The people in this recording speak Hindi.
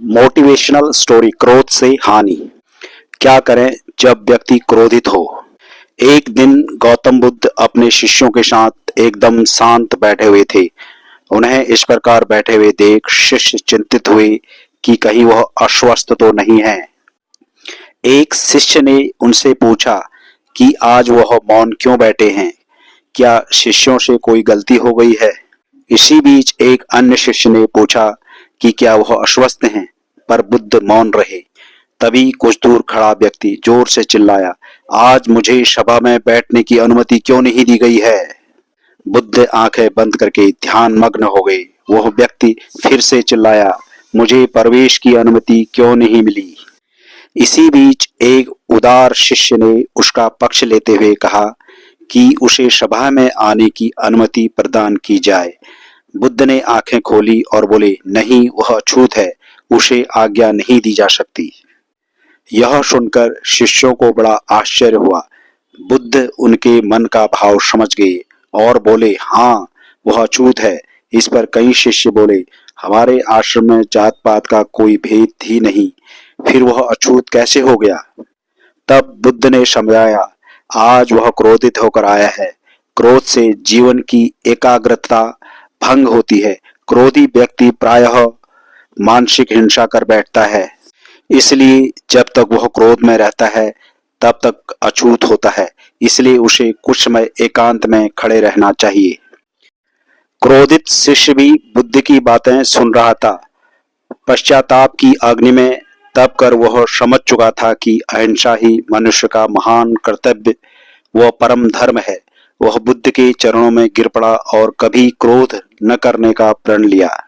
Motivational story. क्रोध से हानि। क्या करें जब व्यक्ति क्रोधित हो। एक दिन गौतम बुद्ध अपने शिष्यों के साथ एकदम शांत बैठे हुए थे। उन्हें इस प्रकार बैठे हुए देख शिष्य चिंतित हुए कि कहीं वह अस्वस्थ तो नहीं है। एक शिष्य ने उनसे पूछा कि आज वह मौन क्यों बैठे हैं, क्या शिष्यों से कोई गलती हो गई है। इसी बीच एक अन्य शिष्य ने पूछा कि क्या वह अस्वस्थ हैं, पर बुद्ध मौन रहे। तभी कुछ दूर खड़ा व्यक्ति जोर से चिल्लाया, आज मुझे सभा में बैठने की अनुमति क्यों नहीं दी गई है। बुद्ध आंखें बंद करके ध्यान मग्न हो गए। वह व्यक्ति फिर से चिल्लाया, मुझे प्रवेश की अनुमति क्यों नहीं मिली। इसी बीच एक उदार शिष्य ने उसका पक्ष लेते हुए कहा कि उसे सभा में आने की अनुमति प्रदान की जाए। बुद्ध ने आंखें खोली और बोले, नहीं, वह अछूत है, उसे आज्ञा नहीं दी जा सकती। यह सुनकर शिष्यों को बड़ा आश्चर्य हुआ। बुद्ध उनके मन का भाव समझ गए और बोले, हाँ, वह अछूत है। इस पर कई शिष्य बोले, हमारे आश्रम में जात पात का कोई भेद ही नहीं, फिर वह अछूत कैसे हो गया। तब बुद्ध ने समझाया, आज वह क्रोधित होकर आया है। क्रोध से जीवन की एकाग्रता भंग होती है। क्रोधी व्यक्ति प्रायः मानसिक हिंसा कर बैठता है। इसलिए जब तक वह क्रोध में रहता है तब तक अछूत होता है। इसलिए उसे कुछ समय एकांत में खड़े रहना चाहिए। क्रोधित शिष्य भी बुद्ध की बातें सुन रहा था। पश्चाताप की अग्नि में तप कर वह समझ चुका था कि अहिंसा ही मनुष्य का महान कर्तव्य व परम धर्म है। वह बुद्ध के चरणों में गिर पड़ा और कभी क्रोध न करने का प्रण लिया।